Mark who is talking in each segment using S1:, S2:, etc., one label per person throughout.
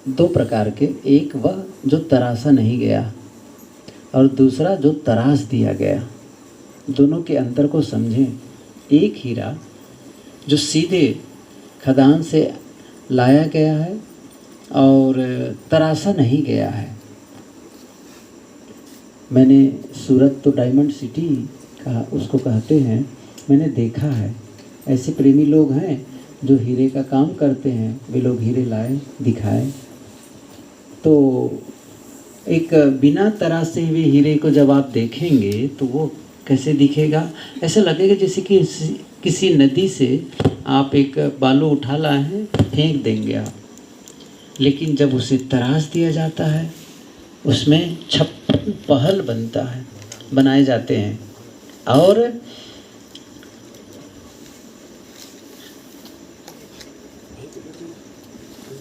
S1: दो प्रकार के, एक वह जो तरासा नहीं गया और दूसरा जो तराश दिया गया। दोनों के अंतर को समझें। एक हीरा जो सीधे खदान से लाया गया है और तरासा नहीं गया है। मैंने सूरत तो डायमंड सिटी का उसको कहते हैं, मैंने देखा है। ऐसे प्रेमी लोग हैं जो हीरे का काम करते हैं, वे लोग हीरे लाए दिखाए। तो एक बिना तरासे हुए हीरे को जब आप देखेंगे तो वो कैसे दिखेगा? ऐसा लगेगा जैसे कि किसी नदी से आप एक बालू उठा लाए हैं, फेंक देंगे आप। लेकिन जब उसे तराश दिया जाता है, उसमें 56 पहल बनता है, बनाए जाते हैं और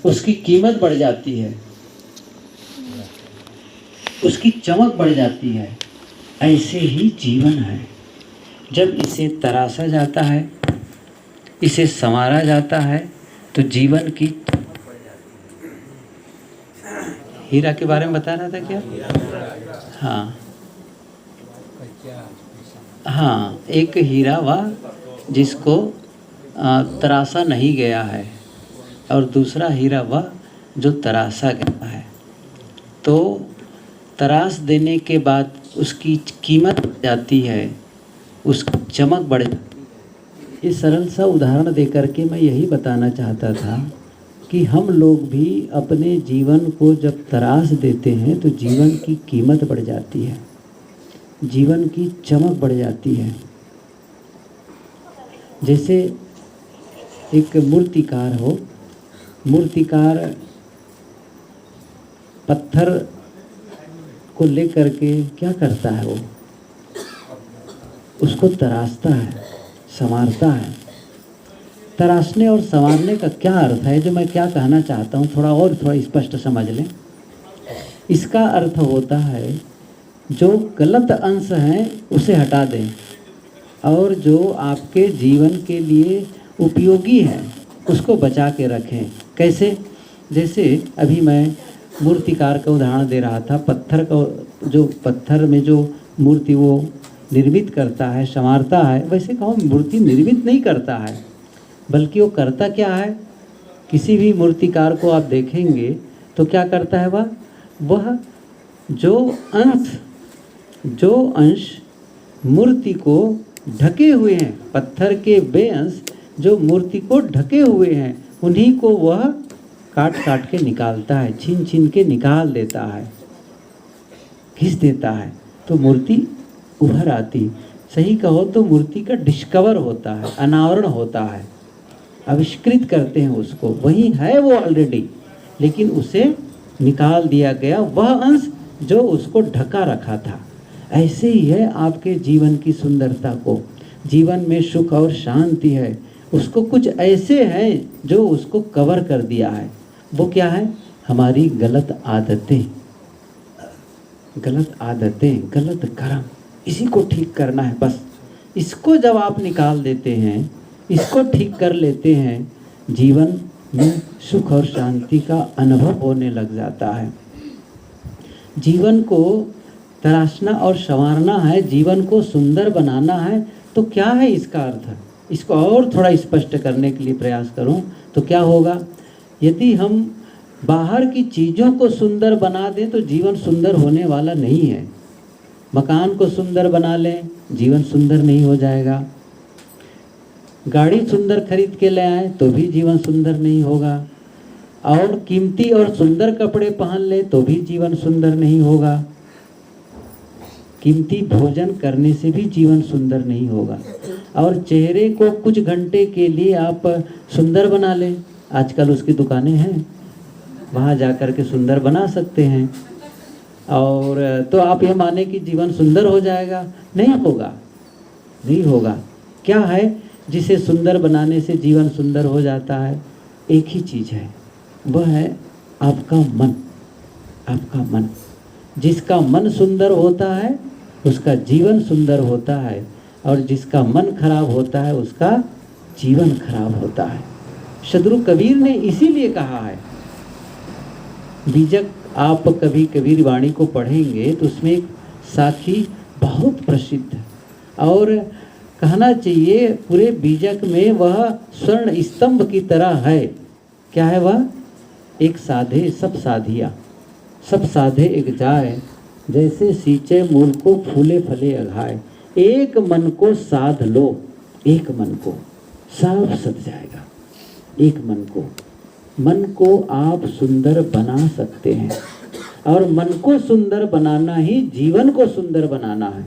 S1: उसकी कीमत बढ़ जाती है, उसकी चमक बढ़ जाती है। ऐसे ही जीवन है। जब इसे तराशा जाता है, इसे संवारा जाता है तो जीवन की। हीरा के बारे में बता रहा था क्या? हाँ, एक हीरा वह जिसको तराशा नहीं गया है और दूसरा हीरा वह जो तराशा गया है। तो तराश देने के बाद उसकी कीमत बढ़ जाती है, उसकी चमक बढ़ जाती है। इस सरल सा उदाहरण देकर के मैं यही बताना चाहता था कि हम लोग भी अपने जीवन को जब तराश देते हैं तो जीवन की कीमत बढ़ जाती है, जीवन की चमक बढ़ जाती है। जैसे एक मूर्तिकार हो, मूर्तिकार पत्थर को लेकर के क्या करता है? वो उसको तराशता है, संवारता है। तराशने और संवारने का क्या अर्थ है, जो मैं क्या कहना चाहता हूँ थोड़ा स्पष्ट समझ लें। इसका अर्थ होता है जो गलत अंश हैं उसे हटा दें और जो आपके जीवन के लिए उपयोगी है उसको बचा के रखें। कैसे? जैसे अभी मैं मूर्तिकार का उदाहरण दे रहा था। पत्थर का जो पत्थर में जो मूर्ति वो निर्मित करता है, संवारता है, वैसे कहो मूर्ति निर्मित नहीं करता है, बल्कि वो करता क्या है? किसी भी मूर्तिकार को आप देखेंगे तो क्या करता है वह जो अंश मूर्ति को ढके हुए हैं, पत्थर के वे अंश जो मूर्ति को ढके हुए हैं, उन्हीं को वह काट काट के निकालता है, छीन छीन के निकाल देता है, घिस देता है, तो मूर्ति उभर आती। सही कहो तो मूर्ति का डिस्कवर होता है, अनावरण होता है, आविष्कृत करते हैं उसको। वही है वो ऑलरेडी, लेकिन उसे निकाल दिया गया वह अंश जो उसको ढका रखा था। ऐसे ही है आपके जीवन की सुंदरता को। जीवन में सुख और शांति है, उसको कुछ ऐसे हैं जो उसको कवर कर दिया है। वो क्या है? हमारी गलत आदतें, गलत कर्म। इसी को ठीक करना है बस। इसको जब आप निकाल देते हैं, इसको ठीक कर लेते हैं, जीवन में सुख और शांति का अनुभव होने लग जाता है। जीवन को तराशना और संवारना है, जीवन को सुंदर बनाना है। तो क्या है इसका अर्थ? इसको और थोड़ा स्पष्ट करने के लिए प्रयास करूं तो क्या होगा? यदि हम बाहर की चीज़ों को सुंदर बना दें तो जीवन सुंदर होने वाला नहीं है। मकान को सुंदर बना लें, जीवन सुंदर नहीं हो जाएगा। गाड़ी सुंदर खरीद के ले आए तो भी जीवन सुंदर नहीं होगा। और कीमती और सुंदर कपड़े पहन ले तो भी जीवन सुंदर नहीं होगा। कीमती भोजन करने से भी जीवन सुंदर नहीं होगा। और चेहरे को कुछ घंटे के लिए आप सुंदर बना लें, आजकल उसकी दुकानें हैं, वहाँ जाकर के सुंदर बना सकते हैं। और तो आप ये माने कि जीवन सुंदर हो जाएगा? नहीं होगा। क्या है जिसे सुंदर बनाने से जीवन सुंदर हो जाता है? एक ही चीज़ है, वह है आपका मन। जिसका मन सुंदर होता है उसका जीवन सुंदर होता है, और जिसका मन खराब होता है उसका जीवन खराब होता है। सदगुरु कबीर ने इसीलिए कहा है, बीजक आप कभी कबीर वाणी को पढ़ेंगे तो उसमें एक साखी बहुत प्रसिद्ध है, और कहना चाहिए पूरे बीजक में वह स्वर्ण स्तंभ की तरह है। क्या है वह? एक साधे सब साधिया, सब साधे एक जाए, जैसे सींचे मूल को फूले फले अघाए। एक मन को साध लो, एक मन को सब सध जाएगा। एक मन को आप सुंदर बना सकते हैं, और मन को सुंदर बनाना ही जीवन को सुंदर बनाना है,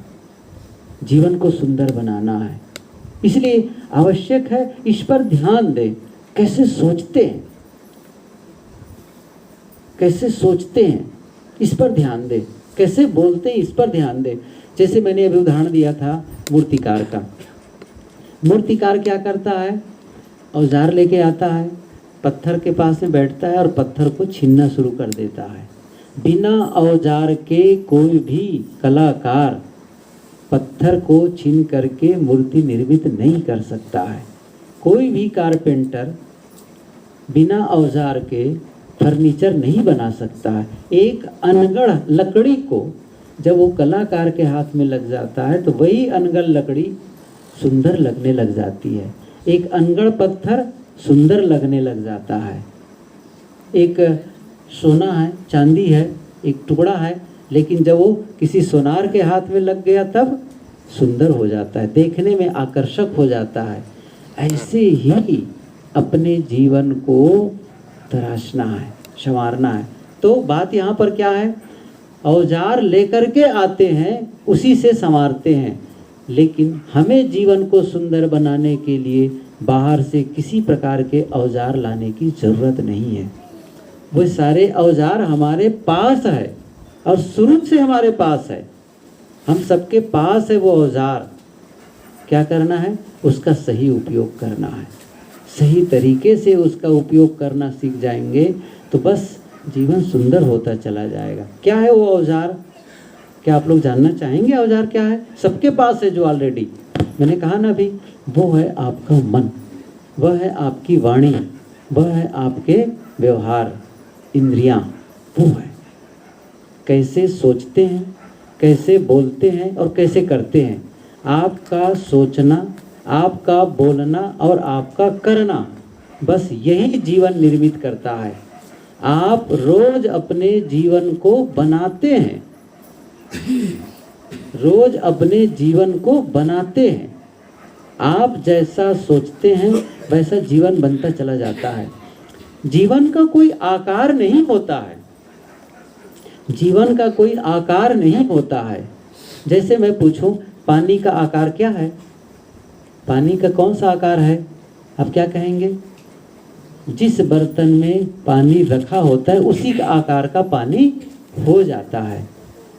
S1: जीवन को सुंदर बनाना है। इसलिए आवश्यक है इस पर ध्यान दें, कैसे सोचते हैं, कैसे सोचते हैं इस पर ध्यान दें, कैसे बोलते हैं इस पर ध्यान दें। जैसे मैंने अभी उदाहरण दिया था मूर्तिकार का। मूर्तिकार क्या करता है? औजार लेके आता है, पत्थर के पास में बैठता है और पत्थर को छीनना शुरू कर देता है। बिना औजार के कोई भी कलाकार पत्थर को छीन करके मूर्ति निर्मित नहीं कर सकता है। कोई भी कारपेंटर बिना औजार के फर्नीचर नहीं बना सकता है। एक अनगढ़ लकड़ी को जब वो कलाकार के हाथ में लग जाता है तो वही अनगढ़ लकड़ी सुंदर लगने लग जाती है। एक अनगढ़ पत्थर सुंदर लगने लग जाता है। एक सोना है, चांदी है, एक टुकड़ा है, लेकिन जब वो किसी सोनार के हाथ में लग गया तब सुंदर हो जाता है, देखने में आकर्षक हो जाता है। ऐसे ही अपने जीवन को तराशना है, संवारना है। तो बात यहाँ पर क्या है? औजार लेकर के आते हैं, उसी से संवारते हैं, लेकिन हमें जीवन को सुंदर बनाने के लिए बाहर से किसी प्रकार के औजार लाने की ज़रूरत नहीं है। वो सारे औजार हमारे पास है और शुरू से हमारे पास है, हम सबके पास है वो औजार। क्या करना है? उसका सही उपयोग करना है। सही तरीके से उसका उपयोग करना सीख जाएंगे तो बस जीवन सुंदर होता चला जाएगा। क्या है वो औजार? क्या आप लोग जानना चाहेंगे औजार क्या है? सबके पास है जो ऑलरेडी मैंने कहा ना अभी, वो है आपका मन, वह है आपकी वाणी, वह है आपके व्यवहार, इंद्रियां, वो है। कैसे सोचते हैं, कैसे बोलते हैं और कैसे करते हैं। आपका सोचना, आपका बोलना और आपका करना, बस यही जीवन निर्मित करता है। आप रोज अपने जीवन को बनाते हैं, रोज अपने जीवन को बनाते हैं। आप जैसा सोचते हैं वैसा जीवन बनता चला जाता है। जीवन का कोई आकार नहीं होता है, जीवन का कोई आकार नहीं होता है। जैसे मैं पूछूं पानी का आकार क्या है? पानी का कौन सा आकार है? आप क्या कहेंगे? जिस बर्तन में पानी रखा होता है उसी का आकार का पानी हो जाता है।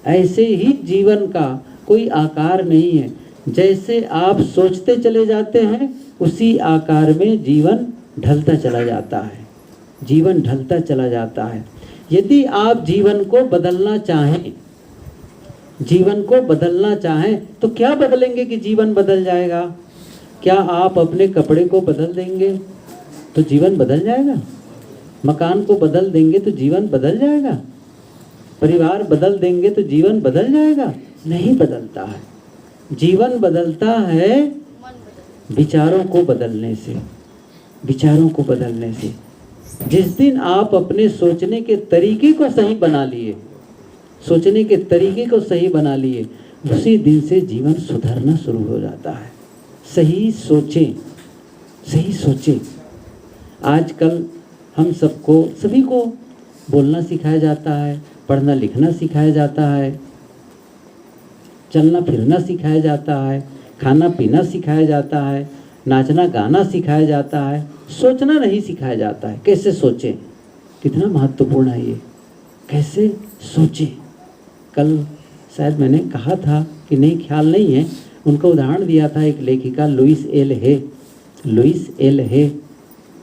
S1: ऐसे ही जीवन का कोई आकार नहीं है। जैसे आप सोचते चले जाते हैं उसी आकार में जीवन ढलता चला जाता है, जीवन ढलता चला जाता है। यदि आप जीवन को बदलना चाहें, जीवन को बदलना चाहें तो क्या बदलेंगे कि जीवन बदल जाएगा? क्या आप अपने कपड़े को बदल देंगे तो जीवन बदल जाएगा? मकान को बदल देंगे तो जीवन बदल जाएगा? परिवार बदल देंगे तो जीवन बदल जाएगा? नहीं बदलता है। जीवन बदलता है विचारों को बदलने से, विचारों को बदलने से। जिस दिन आप अपने सोचने के तरीके को सही बना लिए, सोचने के तरीके को सही बना लिए, उसी दिन से जीवन सुधरना शुरू हो जाता है। सही सोचें, सही सोचें। आजकल हम सबको, सभी को बोलना सिखाया जाता है, पढ़ना लिखना सिखाया जाता है, चलना फिरना सिखाया जाता है, खाना पीना सिखाया जाता है, नाचना गाना सिखाया जाता है, सोचना नहीं सिखाया जाता है। कैसे सोचें, कितना महत्वपूर्ण है ये, कैसे सोचें। कल शायद मैंने कहा था कि नहीं, ख्याल नहीं है, उनका उदाहरण दिया था एक लेखिका Louise L Hay, Louise L Hay,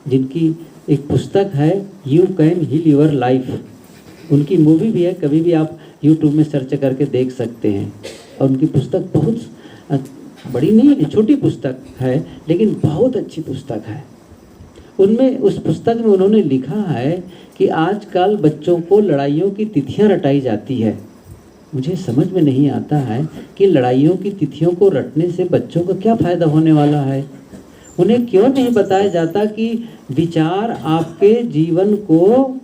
S1: जिनकी एक पुस्तक है you can heal your life. उनकी मूवी भी है, कभी भी आप यूट्यूब में सर्च करके देख सकते हैं। और उनकी पुस्तक बहुत बड़ी नहीं है, छोटी पुस्तक है, लेकिन बहुत अच्छी पुस्तक है। उनमें उस पुस्तक में उन्होंने लिखा है कि आजकल बच्चों को लड़ाइयों की तिथियां रटाई जाती है। मुझे समझ में नहीं आता है कि लड़ाइयों की तिथियों को रटने से बच्चों को क्या फ़ायदा होने वाला है। उन्हें क्यों नहीं बताया जाता कि विचार आपके जीवन को,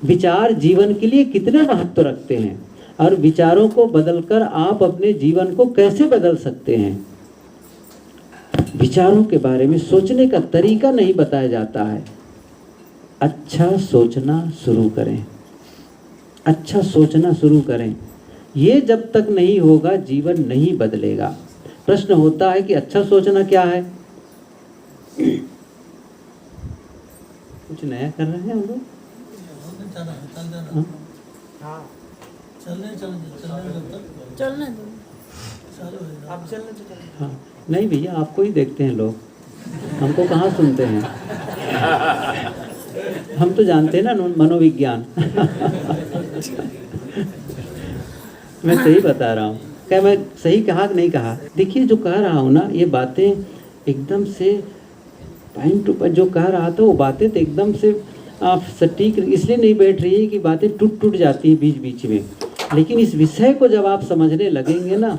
S1: विचार जीवन के लिए कितने महत्व रखते हैं और विचारों को बदलकर आप अपने जीवन को कैसे बदल सकते हैं। विचारों के बारे में सोचने का तरीका नहीं बताया जाता है। अच्छा सोचना शुरू करें, अच्छा सोचना शुरू करें। ये जब तक नहीं होगा जीवन नहीं बदलेगा। प्रश्न होता है कि अच्छा सोचना क्या है? कुछ नया कर रहे हैं हम लोग? हाँ, नहीं भैया, आपको ही देखते हैं लोग, हमको कहाँ सुनते हैं। हम तो जानते हैं ना मनोविज्ञान। मैं सही बता रहा हूँ, क्या मैं सही कहा कि नहीं कहा? देखिए जो कह रहा हूँ ना, ये बातें एकदम से पॉइंट टू पॉइंट जो कह रहा था, वो बातें तो एकदम से आप सटीक इसलिए नहीं बैठ रही है कि बातें टूट जाती हैं बीच बीच में। लेकिन इस विषय को जब आप समझने लगेंगे ना,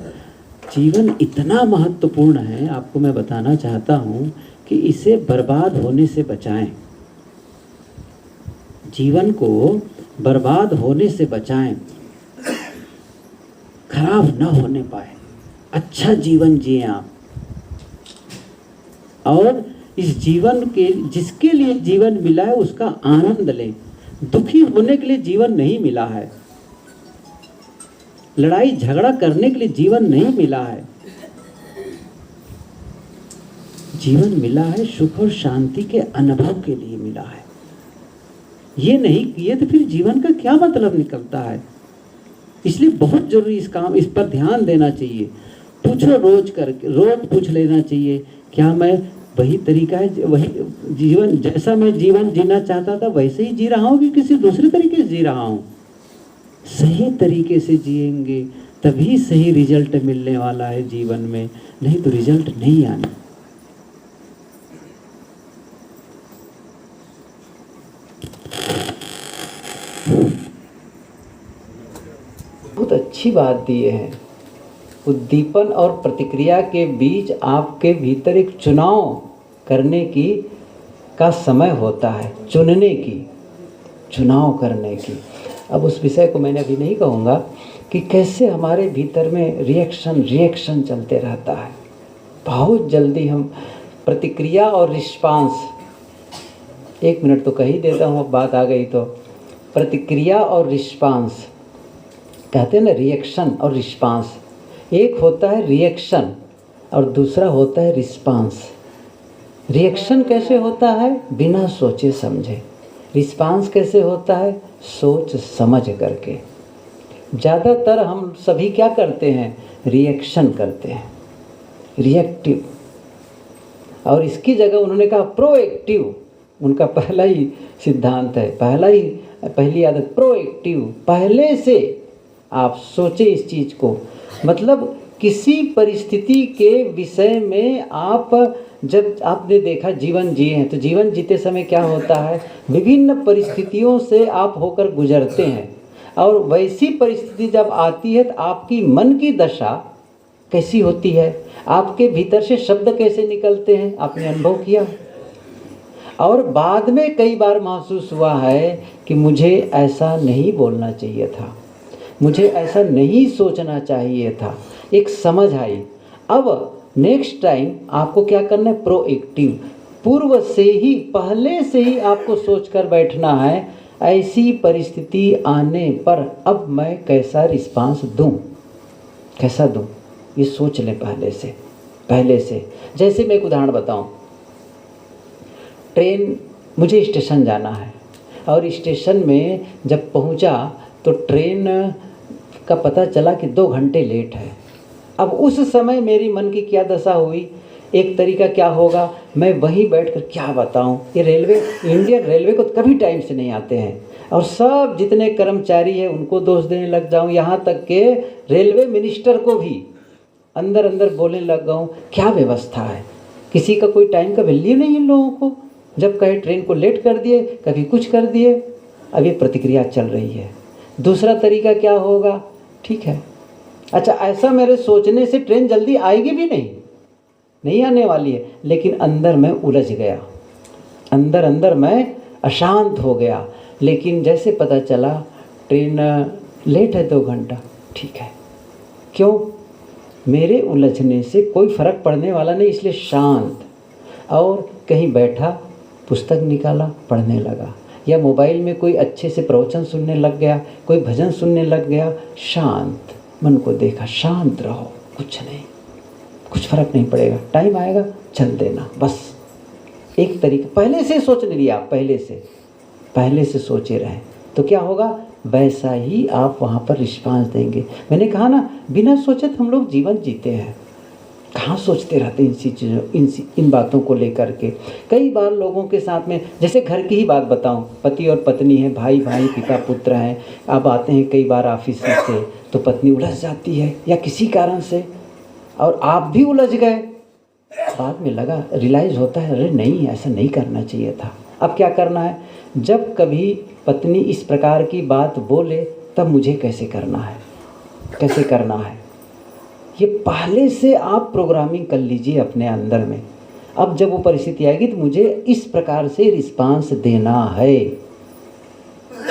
S1: जीवन इतना महत्वपूर्ण है, आपको मैं बताना चाहता हूँ कि इसे बर्बाद होने से बचाएं। जीवन को बर्बाद होने से बचाएं, खराब न होने पाए, अच्छा जीवन जिए आप। और इस जीवन के, जिसके लिए जीवन मिला है उसका आनंद लें। दुखी होने के लिए जीवन नहीं मिला है, लड़ाई झगड़ा करने के लिए जीवन नहीं मिला है। जीवन मिला है सुख और शांति के अनुभव के लिए मिला है। ये नहीं किए तो फिर जीवन का क्या मतलब निकलता है। इसलिए बहुत जरूरी इस पर ध्यान देना चाहिए। पूछो रोज करके, रोज पूछ लेना चाहिए, क्या मैं वही तरीका है, वही जीवन जैसा मैं जीवन जीना चाहता था वैसे ही जी रहा हूँ कि किसी दूसरे तरीके से जी रहा हूँ। सही तरीके से जिएंगे तभी सही रिजल्ट मिलने वाला है जीवन में, नहीं तो रिजल्ट नहीं आना। बहुत अच्छी बात दिए हैं। उद्दीपन और प्रतिक्रिया के बीच आपके भीतर एक चुनाव करने की का समय होता है, चुनने की, चुनाव करने की। अब उस विषय को मैंने अभी नहीं कहूँगा कि कैसे हमारे भीतर में रिएक्शन चलते रहता है। बहुत जल्दी हम प्रतिक्रिया और रिस्पांस, 1 मिनट तो कह ही देता हूँ, अब बात आ गई तो। प्रतिक्रिया और रिस्पांस कहते हैं ना, रिएक्शन और रिस्पांस। एक होता है रिएक्शन और दूसरा होता है रिस्पांस। रिएक्शन कैसे होता है? बिना सोचे समझे। रिस्पांस कैसे होता है? सोच समझ करके। ज़्यादातर हम सभी क्या करते हैं? रिएक्शन करते हैं, रिएक्टिव। और इसकी जगह उन्होंने कहा प्रोएक्टिव। उनका पहला ही सिद्धांत है, पहली आदत प्रोएक्टिव। पहले से आप सोचें इस चीज़ को। मतलब किसी परिस्थिति के विषय में आप, जब आपने देखा जीवन जिए हैं, तो जीवन जीते समय क्या होता है? विभिन्न परिस्थितियों से आप होकर गुजरते हैं, और वैसी परिस्थिति जब आती है तो आपकी मन की दशा कैसी होती है, आपके भीतर से शब्द कैसे निकलते हैं, आपने अनुभव किया। और बाद में कई बार महसूस हुआ है कि मुझे ऐसा नहीं बोलना चाहिए था, मुझे ऐसा नहीं सोचना चाहिए था। एक समझ आई। अब नेक्स्ट टाइम आपको क्या करना है? प्रोएक्टिव। पूर्व से ही, पहले से ही आपको सोचकर बैठना है, ऐसी परिस्थिति आने पर अब मैं कैसा रिस्पांस दूं, कैसा दूं, ये सोच लें पहले से। जैसे मैं एक उदाहरण बताऊं। ट्रेन, मुझे स्टेशन जाना है, और स्टेशन में जब पहुंचा तो ट्रेन का पता चला कि 2 घंटे लेट है। अब उस समय मेरी मन की क्या दशा हुई? एक तरीका क्या होगा? मैं वहीं बैठकर क्या बताऊं, ये रेलवे, इंडियन रेलवे को कभी टाइम से नहीं आते हैं, और सब जितने कर्मचारी हैं उनको दोष देने लग जाऊं, यहाँ तक के रेलवे मिनिस्टर को भी अंदर अंदर बोलने लग गया, क्या व्यवस्था है, किसी का कोई टाइम का वैल्यू नहीं इन लोगों को। जब कहे ट्रेन को लेट कर दिए, कभी कुछ कर दिए। अब ये प्रतिक्रिया चल रही है। दूसरा तरीका क्या होगा? ठीक है, अच्छा ऐसा मेरे सोचने से ट्रेन जल्दी आएगी भी नहीं आने वाली है, लेकिन अंदर मैं उलझ गया, अंदर अंदर मैं अशांत हो गया। लेकिन जैसे पता चला ट्रेन लेट है 2 घंटा, ठीक है, क्यों? मेरे उलझने से कोई फ़र्क पड़ने वाला नहीं, इसलिए शांत। और कहीं बैठा, पुस्तक निकाला, पढ़ने लगा, या मोबाइल में कोई अच्छे से प्रवचन सुनने लग गया, कोई भजन सुनने लग गया। शांत मन को देखा, शांत रहो, कुछ नहीं, कुछ फ़र्क नहीं पड़ेगा, टाइम आएगा चल देना, बस। एक तरीका पहले से सोच लिया, पहले से सोचे रहे तो क्या होगा? वैसा ही आप वहाँ पर रिस्पांस देंगे। मैंने कहा ना, बिना सोचे हम लोग जीवन जीते हैं, कहाँ सोचते रहते इन चीज़ों, इन बातों को लेकर के। कई बार लोगों के साथ में, जैसे घर की ही बात बताऊं, पति और पत्नी है, भाई पिता पुत्र हैं। अब आते हैं कई बार ऑफिस से, तो पत्नी उलझ जाती है या किसी कारण से, और आप भी उलझ गए। बाद में लगा, रियलाइज़ होता है, अरे नहीं, ऐसा नहीं करना चाहिए था। अब क्या करना है? जब कभी पत्नी इस प्रकार की बात बोले, तब मुझे कैसे करना है, ये पहले से आप प्रोग्रामिंग कर लीजिए अपने अंदर में। अब जब वो परिस्थिति आएगी तो मुझे इस प्रकार से रिस्पांस देना है,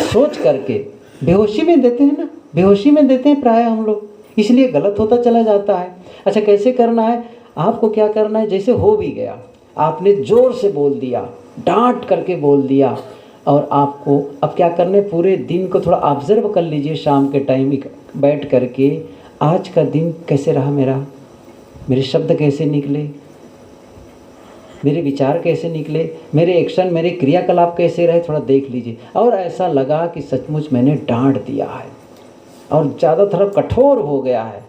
S1: सोच करके। बेहोशी में देते हैं ना, बेहोशी में देते हैं प्राय हम लोग, इसलिए गलत होता चला जाता है। अच्छा, कैसे करना है? आपको क्या करना है? जैसे हो भी गया, आपने ज़ोर से बोल दिया, डांट करके बोल दिया, और आपको अब क्या करना है? पूरे दिन को थोड़ा ऑब्जर्व कर लीजिए, शाम के टाइम बैठ करके, आज का दिन कैसे रहा मेरे शब्द कैसे निकले, मेरे विचार कैसे निकले, मेरे एक्शन, मेरे क्रियाकलाप कैसे रहे, थोड़ा देख लीजिए। और ऐसा लगा कि सचमुच मैंने डांट दिया है और ज़्यादा थोड़ा कठोर हो गया है,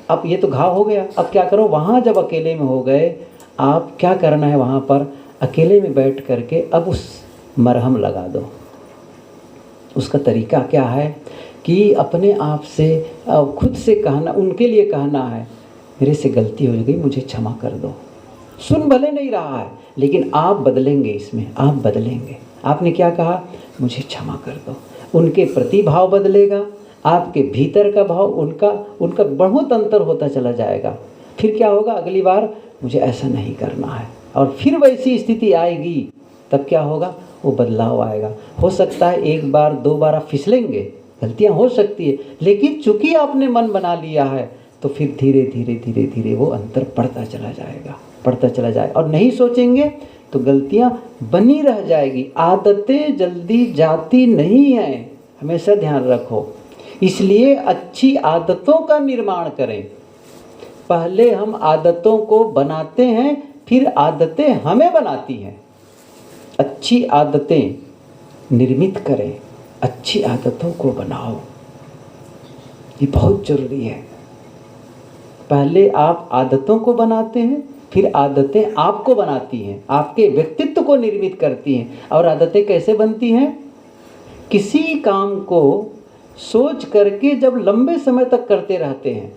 S1: अब ये तो घाव हो गया। अब क्या करो? वहाँ जब अकेले में हो गए, आप क्या करना है? वहाँ पर अकेले में बैठ करके अब उस मरहम लगा दो। उसका तरीका क्या है कि अपने आप से खुद से कहना, उनके लिए कहना है, मेरे से गलती हो गई, मुझे क्षमा कर दो। सुन भले नहीं रहा है, लेकिन आप बदलेंगे, इसमें आप बदलेंगे। आपने क्या कहा? मुझे क्षमा कर दो। उनके प्रति भाव बदलेगा, आपके भीतर का भाव, उनका बहुत अंतर होता चला जाएगा। फिर क्या होगा? अगली बार मुझे ऐसा नहीं करना है, और फिर वैसी स्थिति आएगी, तब क्या होगा? वो बदलाव आएगा। हो सकता है 1 बार 2 बार आप फिसलेंगे, गलतियां हो सकती है, लेकिन चूंकि आपने मन बना लिया है, तो फिर धीरे धीरे वो अंतर बढ़ता चला जाएगा, और नहीं सोचेंगे तो गलतियां बनी रह जाएगी। आदतें जल्दी जाती नहीं हैं, हमेशा ध्यान रखो। इसलिए अच्छी आदतों का निर्माण करें। पहले हम आदतों को बनाते हैं, फिर आदतें हमें बनाती हैं। अच्छी आदतें निर्मित करें, अच्छी आदतों को बनाओ, ये बहुत ज़रूरी है। पहले आप आदतों को बनाते हैं, फिर आदतें आपको बनाती हैं, आपके व्यक्तित्व को निर्मित करती हैं। और आदतें कैसे बनती हैं? किसी काम को सोच करके जब लंबे समय तक करते रहते हैं,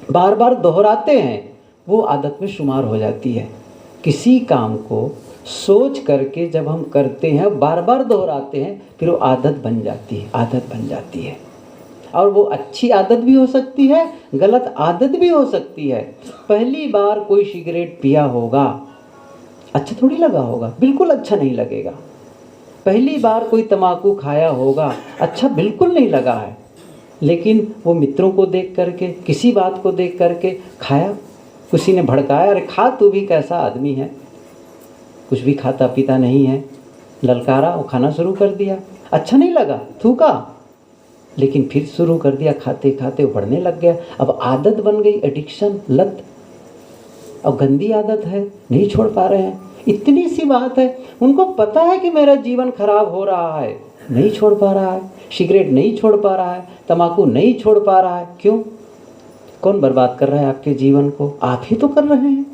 S1: बार बार दोहराते हैं, वो आदत में शुमार हो जाती है। किसी काम को सोच करके जब हम करते हैं, बार बार दोहराते हैं, फिर वो आदत बन जाती है। और वो अच्छी आदत भी हो सकती है, गलत आदत भी हो सकती है। पहली बार कोई सिगरेट पिया होगा, अच्छा थोड़ी लगा होगा, बिल्कुल अच्छा नहीं लगेगा। पहली बार कोई तम्बाकू खाया होगा, अच्छा बिल्कुल नहीं लगा है, लेकिन वो मित्रों को देख करके, किसी बात को देख करके खाया, किसी ने भड़काया, अरे खा, तू भी कैसा आदमी है, कुछ भी खाता पीता नहीं है, ललकारा, वो खाना शुरू कर दिया, अच्छा नहीं लगा, थूका, लेकिन फिर शुरू कर दिया, खाते खाते वो बढ़ने लग गया। अब आदत बन गई, एडिक्शन, लत, और गंदी आदत है, नहीं छोड़ पा रहे हैं। इतनी सी बात है, उनको पता है कि मेरा जीवन खराब हो रहा है, नहीं छोड़ पा रहा है। सिगरेट नहीं छोड़ पा रहा है, तम्बाकू नहीं छोड़ पा रहा है। क्यों? कौन बर्बाद कर रहा है आपके जीवन को? आप ही तो कर रहे हैं।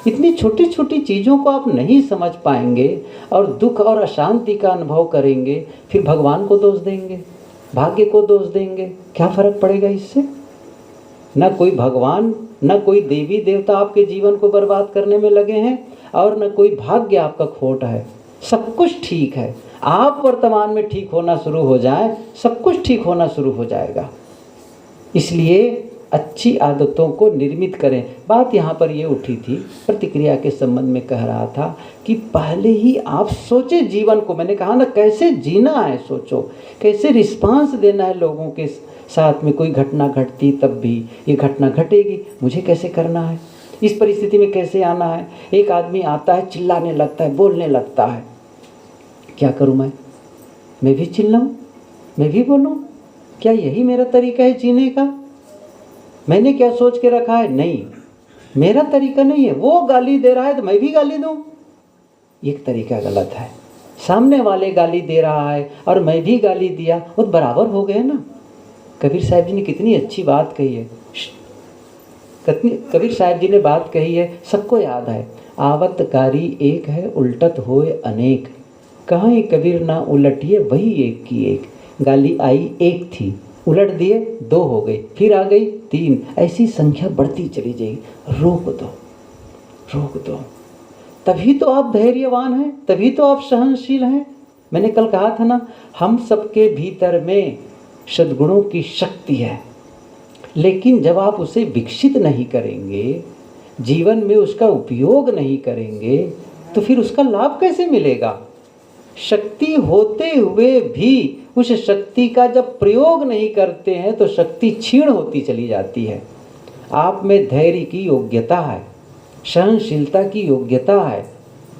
S1: इतनी छोटी छोटी चीज़ों को आप नहीं समझ पाएंगे और दुख और अशांति का अनुभव करेंगे, फिर भगवान को दोष देंगे, भाग्य को दोष देंगे, क्या फ़र्क पड़ेगा इससे? ना कोई भगवान न कोई देवी देवता आपके जीवन को बर्बाद करने में लगे हैं और न कोई भाग्य आपका खोट है। सब कुछ ठीक है। आप वर्तमान में ठीक होना शुरू हो जाए, सब कुछ ठीक होना शुरू हो जाएगा। इसलिए अच्छी आदतों को निर्मित करें। बात यहाँ पर ये उठी थी, प्रतिक्रिया के संबंध में कह रहा था कि पहले ही आप सोचे जीवन को। मैंने कहा ना, कैसे जीना है सोचो, कैसे रिस्पांस देना है लोगों के साथ में। कोई घटना घटती तब भी ये घटना घटेगी, मुझे कैसे करना है, इस परिस्थिति में कैसे आना है। एक आदमी आता है, चिल्लाने लगता है, बोलने लगता है, क्या करूँ मैं भी चिल्लाऊँ, मैं भी बोलूँ? क्या यही मेरा तरीका है जीने का? मैंने क्या सोच के रखा है? नहीं, मेरा तरीका नहीं है। वो गाली दे रहा है तो मैं भी गाली दूँ, ये तरीका गलत है। सामने वाले गाली दे रहा है और मैं भी गाली दिया, वो बराबर हो गए ना। कबीर साहब जी ने कितनी अच्छी बात कही है। कबीर साहब जी ने बात कही है, सबको याद है, आवत गारी एक है, उल्टत होए अनेक। कहाँ कबीर ना उलटिए, वही एक की एक। गाली आई एक थी, उलट दिए 2 हो गई, फिर आ गई 3, ऐसी संख्या बढ़ती चली जाएगी। रोक दो, रोक दो। तभी तो आप धैर्यवान हैं, तभी तो आप सहनशील हैं। मैंने कल कहा था ना, हम सबके भीतर में सद्गुणों की शक्ति है, लेकिन जब आप उसे विकसित नहीं करेंगे, जीवन में उसका उपयोग नहीं करेंगे, तो फिर उसका लाभ कैसे मिलेगा? शक्ति होते हुए भी उस शक्ति का जब प्रयोग नहीं करते हैं तो शक्ति क्षीण होती चली जाती है। आप में धैर्य की योग्यता है, सहनशीलता की योग्यता है,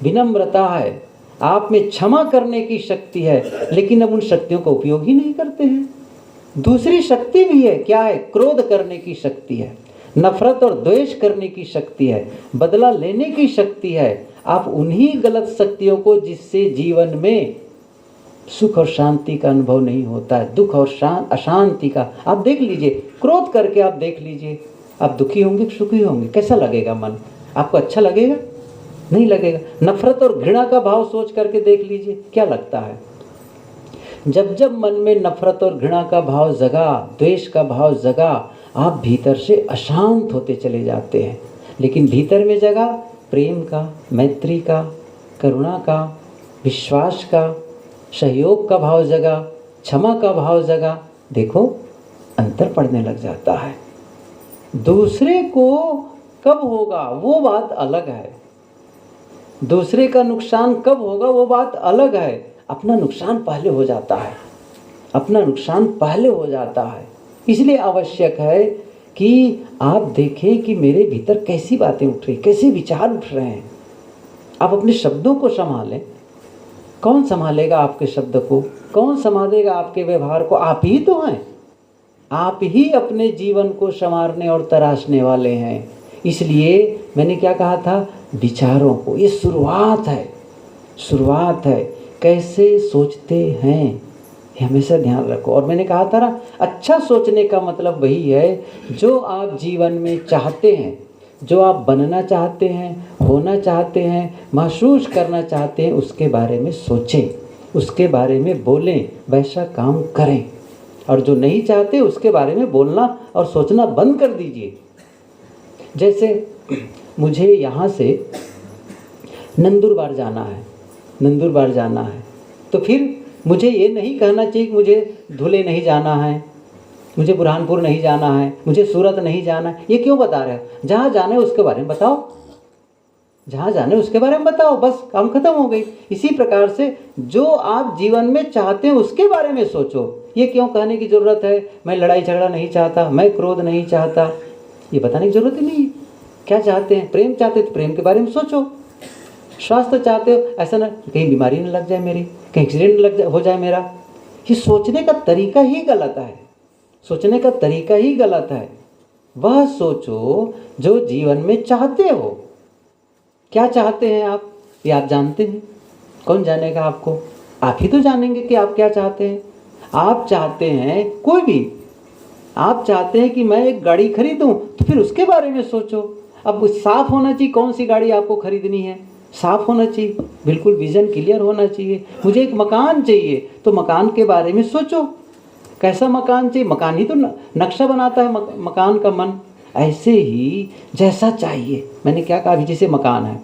S1: विनम्रता है, आप में क्षमा करने की शक्ति है, लेकिन अब उन शक्तियों का उपयोग ही नहीं करते हैं। दूसरी शक्ति भी है, क्या है? क्रोध करने की शक्ति है, नफरत और द्वेष करने की शक्ति है, बदला लेने की शक्ति है। आप उन्हीं गलत शक्तियों को, जिससे जीवन में सुख और शांति का अनुभव नहीं होता है, दुख और अशांति का, आप देख लीजिए, क्रोध करके आप देख लीजिए, आप दुखी होंगे, सुखी होंगे, कैसा लगेगा मन? आपको अच्छा लगेगा? नहीं लगेगा। नफरत और घृणा का भाव सोच करके देख लीजिए, क्या लगता है? जब जब मन में नफरत और घृणा का भाव जगा, द्वेष का भाव जगा, आप भीतर से अशांत होते चले जाते हैं। लेकिन भीतर में जगा प्रेम का, मैत्री का, करुणा का, विश्वास का, सहयोग का भाव जगा, क्षमा का भाव जगा, देखो अंतर पड़ने लग जाता है। दूसरे को कब होगा वो बात अलग है, दूसरे का नुकसान कब होगा वो बात अलग है। अपना नुकसान पहले हो जाता है, अपना नुकसान पहले हो जाता है। इसलिए आवश्यक है कि आप देखें कि मेरे भीतर कैसी बातें उठ रही, कैसे विचार उठ रहे हैं। आप अपने शब्दों को संभालें। कौन संभालेगा आपके शब्द को? कौन संभालेगा आपके व्यवहार को? आप ही तो हैं। आप ही अपने जीवन को संवारने और तराशने वाले हैं। इसलिए मैंने क्या कहा था, विचारों को, ये शुरुआत है, शुरुआत है। कैसे सोचते हैं ये हमेशा ध्यान रखो। और मैंने कहा था ना, अच्छा सोचने का मतलब वही है जो आप जीवन में चाहते हैं, जो आप बनना चाहते हैं, होना चाहते हैं, महसूस करना चाहते हैं, उसके बारे में सोचें, उसके बारे में बोलें, वैसा काम करें। और जो नहीं चाहते उसके बारे में बोलना और सोचना बंद कर दीजिए। जैसे मुझे यहाँ से नंदुरबार जाना है, नंदुरबार जाना है, तो फिर मुझे ये नहीं कहना चाहिए कि मुझे धुले नहीं जाना है, मुझे बुरहानपुर नहीं जाना है, मुझे सूरत नहीं जाना है। ये क्यों बता रहे हो? जहाँ जाना है उसके बारे में बताओ, जहाँ जाना है उसके बारे में बताओ, बस काम खत्म हो गई। इसी प्रकार से जो आप जीवन में चाहते हैं उसके बारे में सोचो। ये क्यों कहने की ज़रूरत है मैं लड़ाई झगड़ा नहीं चाहता, मैं क्रोध नहीं चाहता? ये बताने की ज़रूरत ही नहीं। क्या चाहते हैं? प्रेम चाहते तो प्रेम के बारे में सोचो। स्वास्थ्य चाहते हो, ऐसा ना कहीं बीमारी न लग जाए मेरी, कहीं एक्सीडेंट हो जाए मेरा। ये सोचने का तरीका ही गलत है, सोचने का तरीका ही गलत है। वह सोचो जो जीवन में चाहते हो। क्या चाहते हैं आप? ये आप जानते हैं। कौन जानेगा आपको? आप ही तो जानेंगे कि आप क्या चाहते हैं। आप चाहते हैं कोई भी, आप चाहते हैं कि मैं एक गाड़ी खरीदूं, तो फिर उसके बारे में सोचो। अब साफ होना चाहिए कौन सी गाड़ी आपको खरीदनी है, साफ होना चाहिए, बिल्कुल विज़न क्लियर होना चाहिए। मुझे एक मकान चाहिए, तो मकान के बारे में सोचो, कैसा मकान चाहिए। मकान ही तो नक्शा बनाता है मकान का मन। ऐसे ही जैसा चाहिए। मैंने क्या कहा, अभी जैसे मकान है,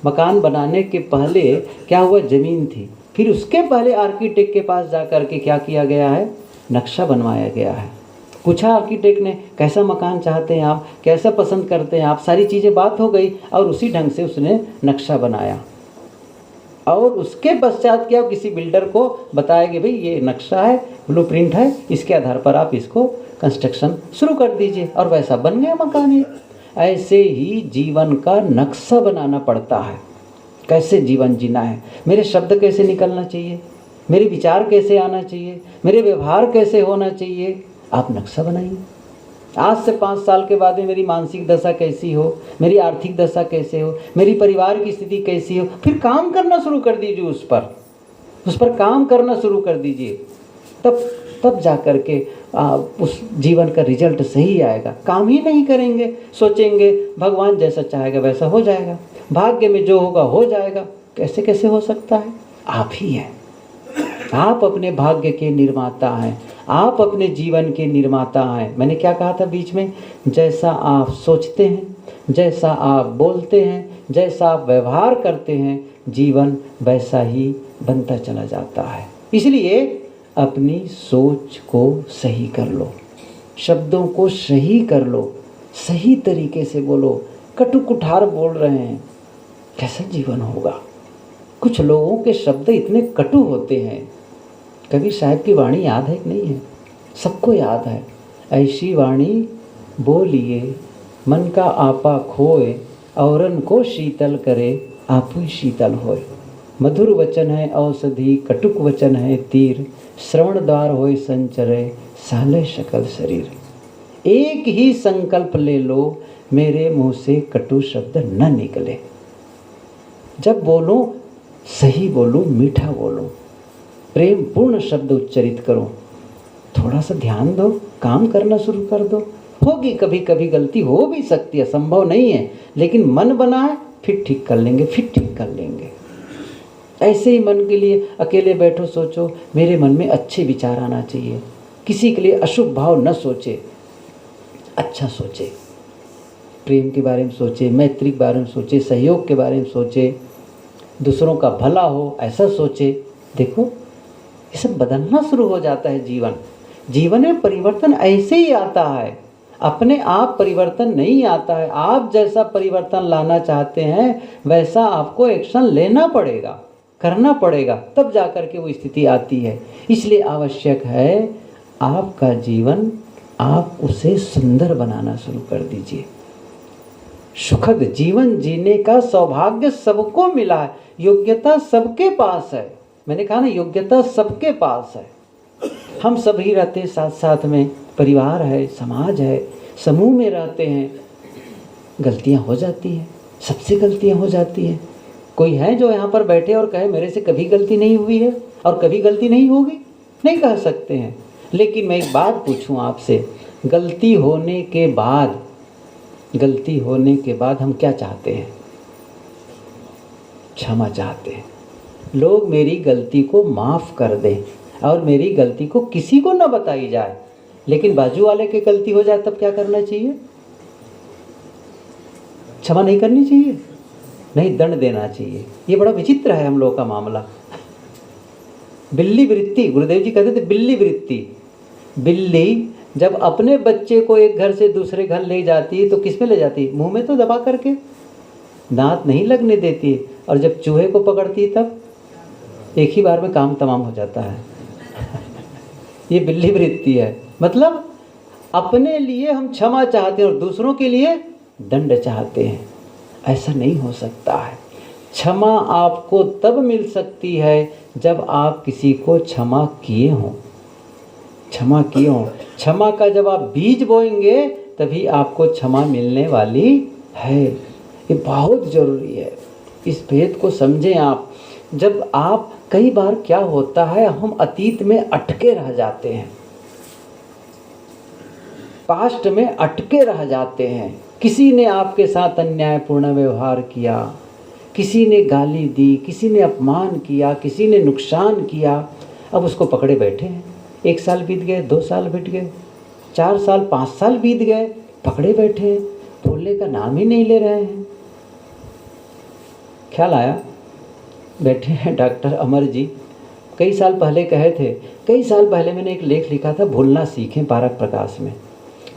S1: मकान बनाने के पहले क्या हुआ, ज़मीन थी, फिर उसके पहले आर्किटेक्ट के पास जा कर के क्या किया गया है, नक्शा बनवाया गया है। पूछा आर्किटेक्ट ने कैसा मकान चाहते हैं आप, कैसा पसंद करते हैं आप, सारी चीज़ें बात हो गई और उसी ढंग से उसने नक्शा बनाया। और उसके पश्चात क्या, किसी बिल्डर को बताया कि भाई ये नक्शा है, ब्लूप्रिंट है, इसके आधार पर आप इसको कंस्ट्रक्शन शुरू कर दीजिए, और वैसा बन गया मकान ही। ऐसे ही जीवन का नक्शा बनाना पड़ता है, कैसे जीवन जीना है, मेरे शब्द कैसे निकलना चाहिए, मेरे विचार कैसे आना चाहिए, मेरे व्यवहार कैसे होना चाहिए, आप नक्शा बनाइए। आज से 5 साल के बाद में मेरी मानसिक दशा कैसी हो, मेरी आर्थिक दशा कैसे हो, मेरी परिवार की स्थिति कैसी हो, फिर काम करना शुरू कर दीजिए, उस पर काम करना शुरू कर दीजिए। तब जा कर के उस जीवन का रिजल्ट सही आएगा। काम ही नहीं करेंगे, सोचेंगे भगवान जैसा चाहेगा वैसा हो जाएगा, भाग्य में जो होगा हो जाएगा, कैसे कैसे हो सकता है। आप ही हैं, आप अपने भाग्य के निर्माता हैं, आप अपने जीवन के निर्माता हैं। मैंने क्या कहा था बीच में, जैसा आप सोचते हैं, जैसा आप बोलते हैं, जैसा आप व्यवहार करते हैं, जीवन वैसा ही बनता चला जाता है। इसलिए अपनी सोच को सही कर लो, शब्दों को सही कर लो, सही तरीके से बोलो। कटु कुठार बोल रहे हैं, कैसा जीवन होगा। कुछ लोगों के शब्द इतने कटु होते हैं। कबीर साहब की वाणी याद है कि नहीं है, सबको याद है। ऐसी वाणी बोलिए मन का आपा खोए, औरन को शीतल करे आप ही शीतल होए। मधुर वचन है औषधि, कटुक वचन है तीर, श्रवण द्वार होए संचरे साले शकल शरीर। एक ही संकल्प ले लो, मेरे मुंह से कटु शब्द न निकले। जब बोलो सही बोलो, मीठा बोलो, प्रेम पूर्ण शब्द उच्चरित करो। थोड़ा सा ध्यान दो, काम करना शुरू कर दो। होगी कभी कभी गलती, हो भी सकती है, संभव नहीं है, लेकिन मन बना है, फिर ठीक कर लेंगे, फिर ठीक कर लेंगे। ऐसे ही मन के लिए अकेले बैठो, सोचो मेरे मन में अच्छे विचार आना चाहिए, किसी के लिए अशुभ भाव न सोचे, अच्छा सोचे, प्रेम के बारे में सोचे, मैत्री के बारे में सोचे, सहयोग के बारे में सोचे, दूसरों का भला हो ऐसा सोचे। देखो ये सब बदलना शुरू हो जाता है। जीवन में परिवर्तन ऐसे ही आता है, अपने आप परिवर्तन नहीं आता है। आप जैसा परिवर्तन लाना चाहते हैं वैसा आपको एक्शन लेना पड़ेगा, करना पड़ेगा, तब जाकर के वो स्थिति आती है। इसलिए आवश्यक है आपका जीवन, आप उसे सुंदर बनाना शुरू कर दीजिए। सुखद जीवन जीने का सौभाग्य सबको मिला है, योग्यता सबके पास है। मैंने कहा ना, योग्यता सबके पास है। हम सभी रहते हैं साथ साथ में, परिवार है, समाज है, समूह में रहते हैं। गलतियां हो जाती हैं, सबसे गलतियां हो जाती हैं। कोई है जो यहाँ पर बैठे और कहे मेरे से कभी गलती नहीं हुई है और कभी गलती नहीं होगी? नहीं कह सकते हैं। लेकिन मैं एक बात पूछूं आपसे, गलती होने के बाद हम क्या चाहते हैं? क्षमा चाहते हैं। लोग मेरी गलती को माफ़ कर दें और मेरी गलती को किसी को न बताई जाए। लेकिन बाजू वाले की गलती हो जाए तब क्या करना चाहिए? क्षमा नहीं करनी चाहिए, नहीं दंड देना चाहिए। ये बड़ा विचित्र है हम लोगों का मामला। बिल्ली वृत्ति, गुरुदेव जी कहते थे बिल्ली वृत्ति। बिल्ली जब अपने बच्चे को एक घर से दूसरे घर ले जाती है तो किस में ले जाती है? मुंह में तो दबा करके, दांत नहीं लगने देती है। और जब चूहे को पकड़ती है तब एक ही बार में काम तमाम हो जाता है। ये बिल्ली वृत्ति है। मतलब अपने लिए हम क्षमा चाहते हैं और दूसरों के लिए दंड चाहते हैं। ऐसा नहीं हो सकता है। क्षमा आपको तब मिल सकती है जब आप किसी को क्षमा किए हों। क्षमा का जब आप बीज बोएंगे तभी आपको क्षमा मिलने वाली है। ये बहुत ज़रूरी है, इस भेद को समझें आप। जब आप, कई बार क्या होता है, हम अतीत में अटके रह जाते हैं, पास्ट में अटके रह जाते हैं। किसी ने आपके साथ अन्यायपूर्ण व्यवहार किया, किसी ने गाली दी, किसी ने अपमान किया, किसी ने नुकसान किया, अब उसको पकड़े बैठे हैं। 1 साल बीत गए, 2 साल बीत गए, 4 साल 5 साल बीत गए, पकड़े बैठे हैं, बोलने का नाम ही नहीं ले रहे हैं। ख्याल आया, बैठे हैं डॉक्टर अमर जी, कई साल पहले कहे थे, कई साल पहले मैंने एक लेख लिखा था, भूलना सीखें, पारक प्रकाश में।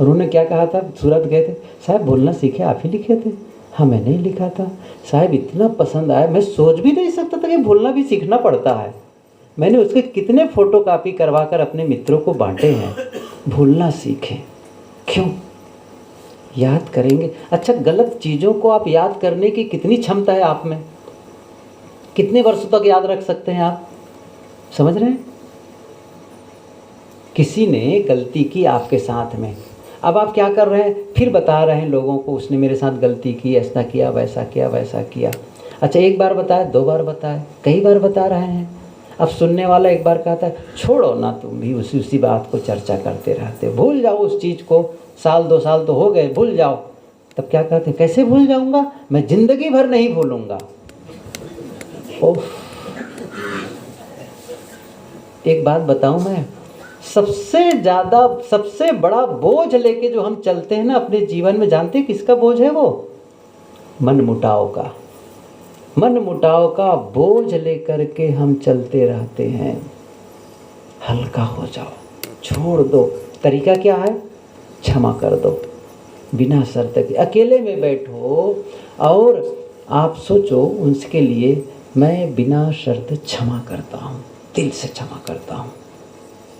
S1: उन्होंने क्या कहा था, सूरत गए थे, साहब भूलना सीखें आप ही लिखे थे। हाँ मैंने ही लिखा था साहब, इतना पसंद आया, मैं सोच भी नहीं सकता था कि भूलना भी सीखना पड़ता है। मैंने उसके कितने फ़ोटोकॉपी करवा कर अपने मित्रों को बांटे हैं। भूलना सीखें, क्यों? याद करेंगे। अच्छा, गलत चीज़ों को आप याद करने की कितनी क्षमता है आप में? कितने वर्षों तक याद रख सकते हैं आप? समझ रहे हैं? किसी ने गलती की आपके साथ में, अब आप क्या कर रहे हैं, फिर बता रहे हैं लोगों को उसने मेरे साथ गलती की, ऐसा किया, वैसा किया, वैसा किया। अच्छा, एक बार बताए, 2 बार बताए, कई बार बता रहे हैं। अब सुनने वाला एक बार कहता है छोड़ो ना, तुम भी उसी बात को चर्चा करते रहते, भूल जाओ उस चीज़ को, साल 2 साल तो हो गए, भूल जाओ। तब क्या कहते हैं, कैसे भूल जाऊँगा, मैं ज़िंदगी भर नहीं भूलूँगा। ओह, एक बात बताऊँ मैं, सबसे बड़ा बोझ लेके जो हम चलते हैं ना अपने जीवन में, जानते हैं किसका बोझ है वो? मनमुटाव का। मनमुटाव का बोझ लेकर के हम चलते रहते हैं। हल्का हो जाओ, छोड़ दो। तरीका क्या है? क्षमा कर दो बिना शर्त के। अकेले में बैठो और आप सोचो उसके लिए मैं बिना शर्त क्षमा करता हूँ, दिल से क्षमा करता हूँ।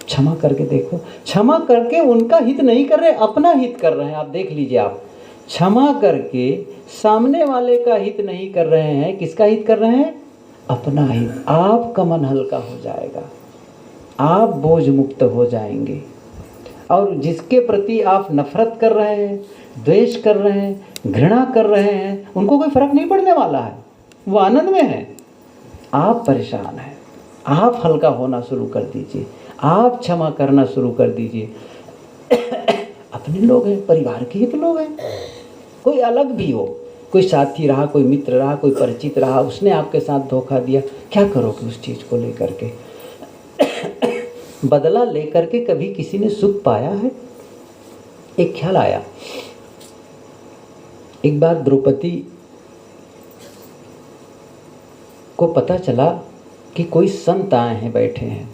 S1: क्षमा करके देखो, क्षमा करके उनका हित नहीं कर रहे, अपना हित कर रहे हैं। आप देख लीजिए, आप क्षमा करके सामने वाले का हित नहीं कर रहे हैं, किसका हित कर रहे हैं? अपना हित। आपका मन हल्का हो जाएगा, आप बोझ मुक्त हो जाएंगे। और जिसके प्रति आप नफरत कर रहे हैं, द्वेष कर रहे हैं, घृणा कर रहे हैं, उनको कोई फर्क नहीं पड़ने वाला है, वो आनंद में है। आप परेशान हैं, आप हल्का होना शुरू कर दीजिए, आप क्षमा करना शुरू कर दीजिए। अपने लोग हैं, परिवार के ही तो लोग हैं। कोई अलग भी हो, कोई साथी रहा, कोई मित्र रहा, कोई परिचित रहा, उसने आपके साथ धोखा दिया, क्या करोगे उस चीज़ को लेकर के? बदला लेकर के कभी किसी ने सुख पाया है? एक ख्याल आया, एक बार द्रौपदी को पता चला कि कोई संत आए हैं, बैठे हैं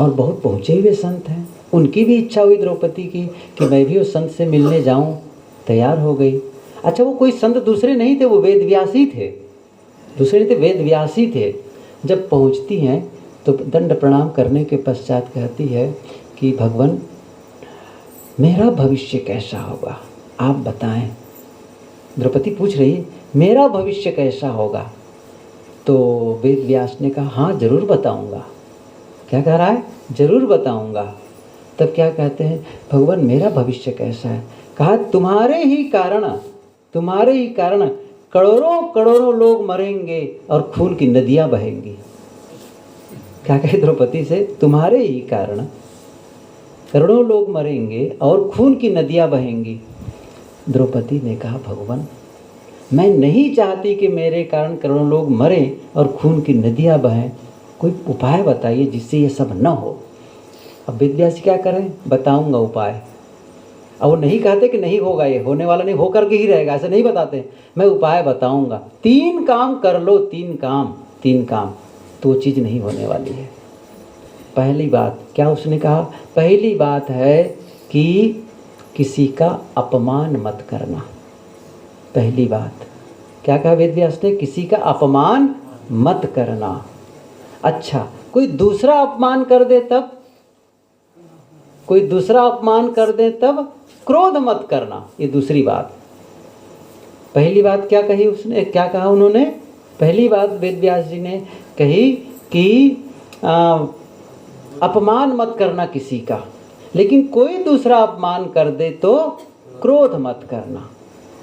S1: और बहुत पहुँचे हुए संत हैं। उनकी भी इच्छा हुई द्रौपदी की कि मैं भी उस संत से मिलने जाऊं, तैयार हो गई। अच्छा, वो कोई संत दूसरे नहीं थे, वो वेदव्यासी थे, दूसरे थे, वेदव्यासी थे। जब पहुंचती हैं तो दंड प्रणाम करने के पश्चात कहती है कि भगवान मेरा भविष्य कैसा होगा, आप बताएं। द्रौपदी पूछ रही है मेरा भविष्य कैसा होगा? तो वेदव्यास ने कहा हाँ जरूर बताऊंगा। क्या कह रहा है? जरूर बताऊंगा। तब क्या कहते हैं, भगवान मेरा भविष्य कैसा है? कहा तुम्हारे ही कारण करोड़ों करोड़ों लोग मरेंगे और खून की नदियां बहेंगी। क्या कहे द्रौपदी से? तुम्हारे ही कारण करोड़ों लोग मरेंगे और खून की नदियां बहेंगी। द्रौपदी ने कहा भगवान मैं नहीं चाहती कि मेरे कारण करोड़ों लोग मरें और खून की नदियां बहें, कोई उपाय बताइए जिससे ये सब न हो। अब वेदव्यास क्या करें? बताऊंगा उपाय। अब वो नहीं कहते कि नहीं होगा, ये होने वाला नहीं, होकर के ही रहेगा, ऐसा नहीं बताते। मैं उपाय बताऊंगा, 3 काम कर लो, 3 काम, तो वो चीज़ नहीं होने वाली है। पहली बात क्या उसने कहा? पहली बात है कि किसी का अपमान मत करना। पहली बात क्या कहा वेदव्यास ने? किसी का अपमान मत करना। अच्छा, कोई दूसरा अपमान कर दे तब? कोई दूसरा अपमान कर दे तब क्रोध मत करना। ये दूसरी बात। पहली बात क्या कही उसने, क्या कहा उन्होंने? पहली बात वेदव्यास जी ने कही कि अपमान मत करना किसी का, लेकिन कोई दूसरा अपमान कर दे तो क्रोध मत करना।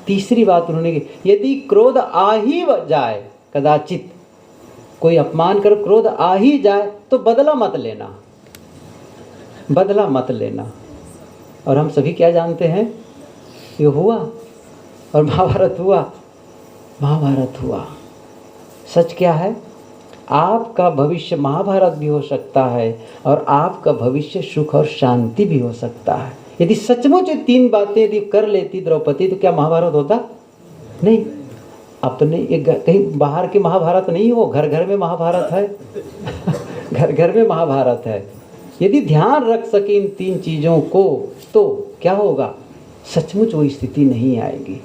S1: तीसरी बात उन्होंने की, यदि क्रोध आ ही जाए, कदाचित कोई अपमान कर क्रोध आ ही जाए तो बदला मत लेना, बदला मत लेना। और हम सभी क्या जानते हैं, ये हुआ और महाभारत हुआ। सच क्या है? आपका भविष्य महाभारत भी हो सकता है और आपका भविष्य सुख और शांति भी हो सकता है। यदि सचमुच ये 3 बातें यदि कर लेती द्रौपदी तो क्या महाभारत होता? नहीं। अपने एक कहीं बाहर के महाभारत नहीं, वो घर घर में महाभारत है। घर घर में महाभारत है। यदि ध्यान रख सके इन 3 चीज़ों को तो क्या होगा? सचमुच वो स्थिति नहीं आएगी।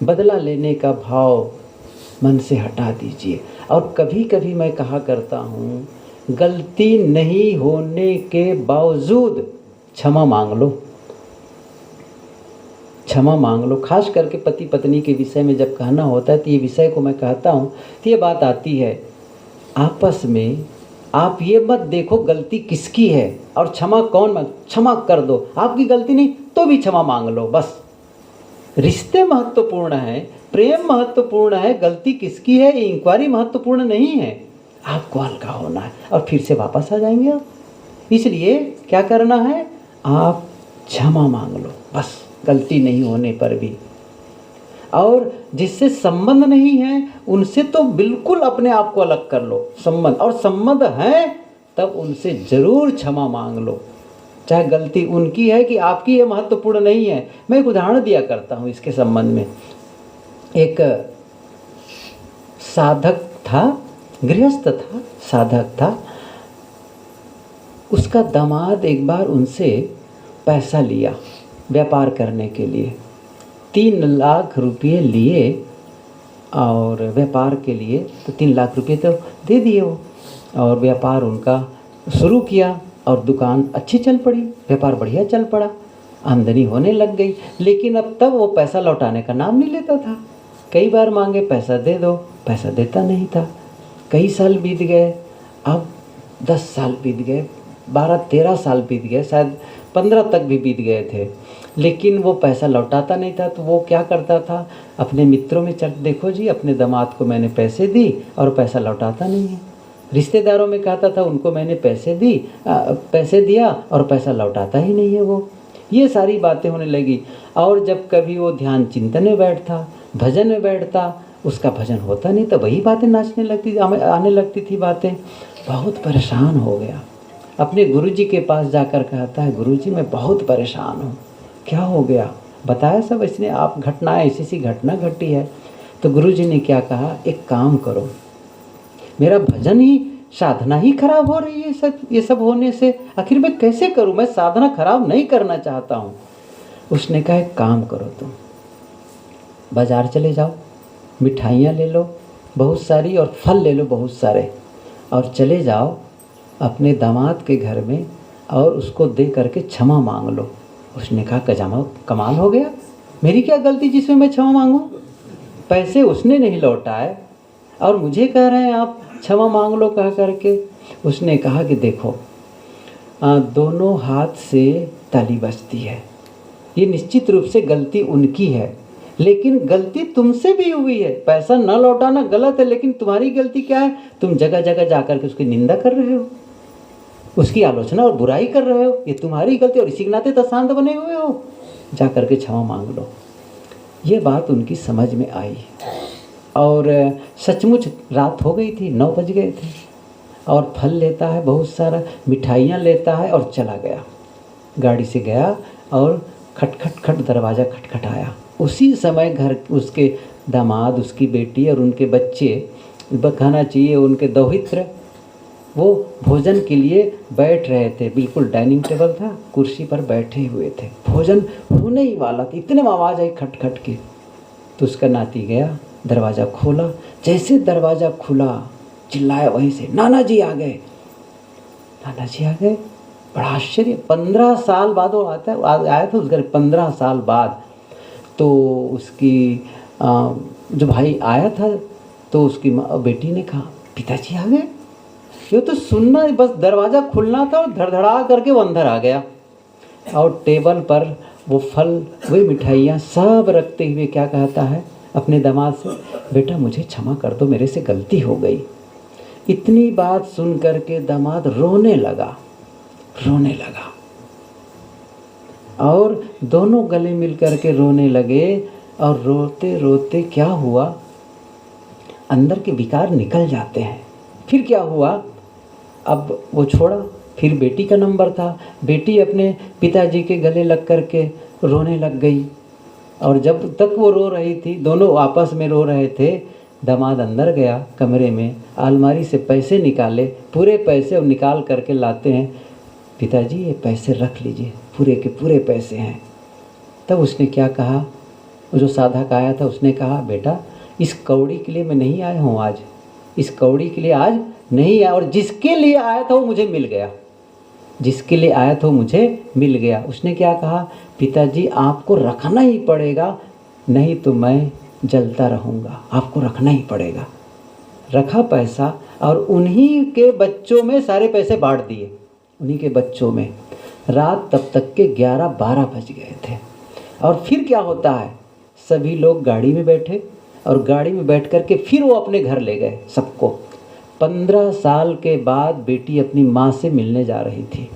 S1: बदला लेने का भाव मन से हटा दीजिए। और कभी कभी मैं कहा करता हूँ, गलती नहीं होने के बावजूद क्षमा मांग लो, क्षमा मांग लो। खास करके पति पत्नी के विषय में जब कहना होता है तो ये विषय को मैं कहता हूँ तो ये बात आती है, आपस में आप ये मत देखो गलती किसकी है और क्षमा कौन मांग, क्षमा कर दो। आपकी गलती नहीं तो भी क्षमा मांग लो बस। रिश्ते महत्वपूर्ण हैं, प्रेम महत्वपूर्ण है, गलती किसकी है ये इंक्वायरी महत्वपूर्ण नहीं है। आपको हल्का होना है और फिर से वापस आ जाएंगे आप। इसलिए क्या करना है? आप क्षमा मांग लो बस, गलती नहीं होने पर भी। और जिससे संबंध नहीं है उनसे तो बिल्कुल अपने आप को अलग कर लो। संबंध और संबंध है तब उनसे ज़रूर क्षमा मांग लो, चाहे गलती उनकी है कि आपकी, ये महत्वपूर्ण नहीं है। मैं एक उदाहरण दिया करता हूँ इसके संबंध में। एक साधक था, गृहस्थ था, साधक था। उसका दामाद एक बार उनसे पैसा लिया व्यापार करने के लिए। 3 लाख रुपये लिए और व्यापार के लिए, तो 3 लाख रुपये तो दे दिए वो। और व्यापार उनका शुरू किया और दुकान अच्छी चल पड़ी, व्यापार बढ़िया चल पड़ा, आमदनी होने लग गई। लेकिन अब तब वो पैसा लौटाने का नाम नहीं लेता था। कई बार मांगे पैसा दे दो, पैसा देता नहीं था। कई साल बीत गए, अब 10 साल बीत गए, 12-13 साल बीत गए, शायद 15 तक भी बीत गए थे, लेकिन वो पैसा लौटाता नहीं था। तो वो क्या करता था, अपने मित्रों में चल, देखो जी अपने दामाद को मैंने पैसे दी और पैसा लौटाता नहीं है। रिश्तेदारों में कहता था उनको मैंने पैसे दिया और पैसा लौटाता ही नहीं है वो। ये सारी बातें होने लगी। और जब कभी वो ध्यान चिंतन में बैठता, भजन में बैठता, उसका भजन होता नहीं, तो वही बातें नाचने लगती, आने लगती थी बातें। बहुत परेशान हो गया। अपने गुरुजी के पास जाकर कहता है, गुरुजी मैं बहुत परेशान हूँ। क्या हो गया? बताया सब इसने, आप घटनाएं, ऐसी घटना घटी है। तो गुरुजी ने क्या कहा, एक काम करो, मेरा भजन ही, साधना ही खराब हो रही है ये सब होने से। आखिर मैं कैसे करूं? मैं साधना खराब नहीं करना चाहता हूं। उसने कहा एक काम करो, तुम बाजार चले जाओ, मिठाइयाँ ले लो बहुत सारी और फल ले लो बहुत सारे, और चले जाओ अपने दामाद के घर में और उसको दे करके क्षमा मांग लो। उसने कहा कमाल हो गया, मेरी क्या गलती जिसमें मैं क्षमा मांगूं? पैसे उसने नहीं लौटाए और मुझे कह रहे हैं आप क्षमा मांग लो कह करके। उसने कहा कि देखो, दोनों हाथ से ताली बजती है, ये निश्चित रूप से गलती उनकी है, लेकिन गलती तुमसे भी हुई है। पैसा न लौटाना गलत है, लेकिन तुम्हारी गलती क्या है? तुम जगह जगह जाकर के उसकी निंदा कर रहे हो, उसकी आलोचना और बुराई कर रहे हो, ये तुम्हारी गलती, और इसी के नाते तो शांत बने हुए हो, जा कर के क्षमा मांग लो। ये बात उनकी समझ में आई और सचमुच रात हो गई थी, 9 बज गए थे। और फल लेता है बहुत सारा, मिठाइयाँ लेता है और चला गया। गाड़ी से गया और खट दरवाज़ा खटखटाया। उसी समय घर उसके दामाद, उसकी बेटी और उनके बच्चे, कहना चाहिए उनके दौहित्र, वो भोजन के लिए बैठ रहे थे। बिल्कुल डाइनिंग टेबल था, कुर्सी पर बैठे हुए थे, भोजन होने ही वाला था। इतने में आवाज़ आई खट की। तो उसका नाती गया, दरवाज़ा खोला। जैसे दरवाज़ा खुला चिल्लाया वहीं से, नाना जी आ गए, नाना जी आ गए। बड़ा आश्चर्य, 15 साल बाद वो आया था उस घर, 15 साल बाद। तो उसकी जो भाई आया था तो उसकी बेटी ने कहा, पिताजी आ गए? ये तो सुनना, बस दरवाज़ा खुलना था और धड़धड़ा करके वो अंदर आ गया। और टेबल पर वो फल, वही मिठाइयाँ सब रखते हुए क्या कहता है अपने दामाद से, बेटा मुझे क्षमा कर दो, मेरे से गलती हो गई। इतनी बात सुन करके दामाद रोने लगा और दोनों गले मिल करके रोने लगे। और रोते रोते क्या हुआ, अंदर के विकार निकल जाते हैं। फिर क्या हुआ, अब वो छोड़ा, फिर बेटी का नंबर था। बेटी अपने पिताजी के गले लग कर के रोने लग गई, और जब तक वो रो रही थी, दोनों आपस में रो रहे थे, दामाद अंदर गया कमरे में, अलमारी से पैसे निकाले, पूरे पैसे निकाल करके लाते हैं। पिताजी ये पैसे रख लीजिए, पूरे के पूरे पैसे हैं। तब उसने क्या कहा, जो साधक आया था उसने कहा, बेटा इस कौड़ी के लिए मैं नहीं आया हूँ आज, इस कौड़ी के लिए आज नहीं आया, और जिसके लिए आया था वो मुझे मिल गया, जिसके लिए आया था वो मुझे मिल गया। उसने क्या कहा, पिताजी आपको रखना ही पड़ेगा, नहीं तो मैं जलता रहूँगा, आपको रखना ही पड़ेगा। रखा पैसा, और उन्हीं के बच्चों में सारे पैसे बांट दिए, उन्हीं के बच्चों में। रात तब तक के 11-12 बज गए थे। और फिर क्या होता है, सभी लोग गाड़ी में बैठे, और गाड़ी में बैठ कर के फिर वो अपने घर ले गए सबको। 15 साल के बाद बेटी अपनी माँ से मिलने जा रही थी,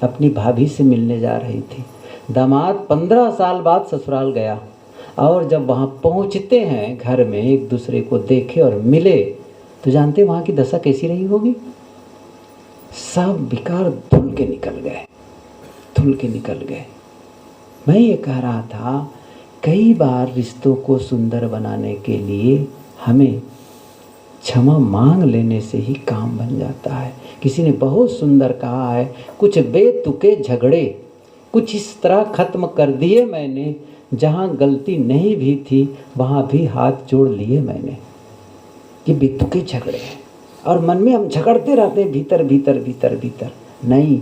S1: अपनी भाभी से मिलने जा रही थी। दामाद 15 साल बाद ससुराल गया, और जब वहाँ पहुँचते हैं घर में, एक दूसरे को देखे और मिले, तो जानते वहाँ की दशा कैसी रही होगी। सब विकार धुल के निकल गए, धुल के निकल गए। मैं ये कह रहा था, कई बार रिश्तों को सुंदर बनाने के लिए हमें क्षमा मांग लेने से ही काम बन जाता है। किसी ने बहुत सुंदर कहा है, कुछ बेतुके झगड़े कुछ इस तरह ख़त्म कर दिए मैंने, जहाँ गलती नहीं भी थी वहाँ भी हाथ जोड़ लिए मैंने। ये बेतुके झगड़े हैं, और मन में हम झगड़ते रहते हैं, भीतर भीतर भीतर भीतर। नहीं,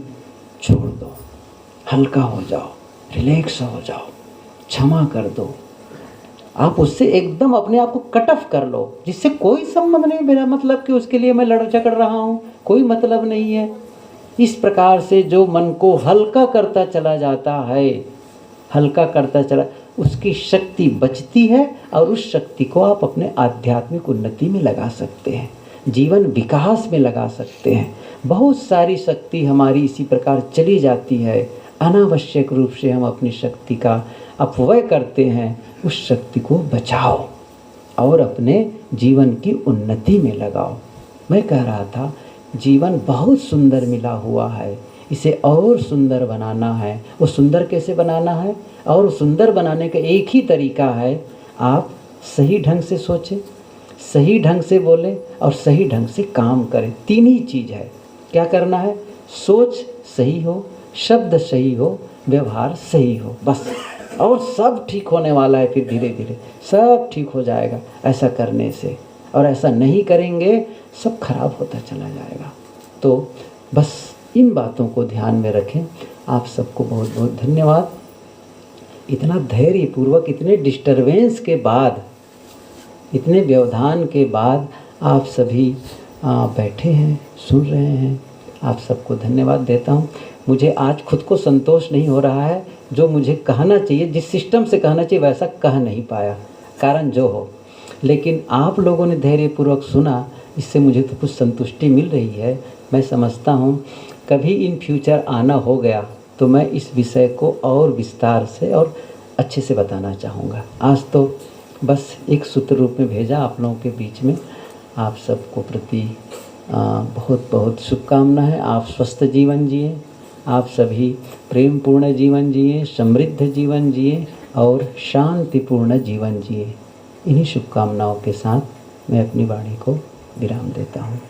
S1: छोड़ दो, हल्का हो जाओ, रिलैक्स हो जाओ, क्षमा कर दो। आप उससे एकदम अपने आप को कट ऑफ कर लो, जिससे कोई संबंध नहीं, मेरा मतलब कि उसके लिए मैं लड़ झगड़ रहा हूँ, कोई मतलब नहीं है। इस प्रकार से जो मन को हल्का करता चला जाता है, हल्का करता चला, उसकी शक्ति बचती है, और उस शक्ति को आप अपने आध्यात्मिक उन्नति में लगा सकते हैं, जीवन विकास में लगा सकते हैं। बहुत सारी शक्ति हमारी इसी प्रकार चली जाती है, अनावश्यक रूप से हम अपनी शक्ति का अपव्यय करते हैं। उस शक्ति को बचाओ और अपने जीवन की उन्नति में लगाओ। मैं कह रहा था, जीवन बहुत सुंदर मिला हुआ है, इसे और सुंदर बनाना है। वो सुंदर कैसे बनाना है, और सुंदर बनाने का एक ही तरीका है, आप सही ढंग से सोचें, सही ढंग से बोलें, और सही ढंग से काम करें। 3 ही चीज़ है। क्या करना है, सोच सही हो, शब्द सही हो, व्यवहार सही हो, बस, और सब ठीक होने वाला है। फिर धीरे धीरे सब ठीक हो जाएगा ऐसा करने से, और ऐसा नहीं करेंगे सब खराब होता चला जाएगा। तो बस इन बातों को ध्यान में रखें। आप सबको बहुत बहुत धन्यवाद। इतना धैर्यपूर्वक, इतने डिस्टरबेंस के बाद, इतने व्यवधान के बाद आप सभी बैठे हैं, सुन रहे हैं। आप सबको धन्यवाद देता हूँ। मुझे आज खुद को संतोष नहीं हो रहा है, जो मुझे कहना चाहिए, जिस सिस्टम से कहना चाहिए वैसा कह नहीं पाया, कारण जो हो, लेकिन आप लोगों ने धैर्यपूर्वक सुना, इससे मुझे तो कुछ संतुष्टि मिल रही है। मैं समझता हूँ कभी इन फ्यूचर आना हो गया तो मैं इस विषय को और विस्तार से और अच्छे से बताना चाहूँगा। आज तो बस एक सूत्र रूप में भेजा आप लोगों के बीच में। आप सबको प्रति बहुत बहुत शुभकामना है। आप स्वस्थ जीवन जिए, आप सभी प्रेम पूर्ण जीवन जिए, समृद्ध जीवन जिए और शांतिपूर्ण जीवन जिए। इन्हीं शुभकामनाओं के साथ मैं अपनी वाणी को विराम देता हूँ।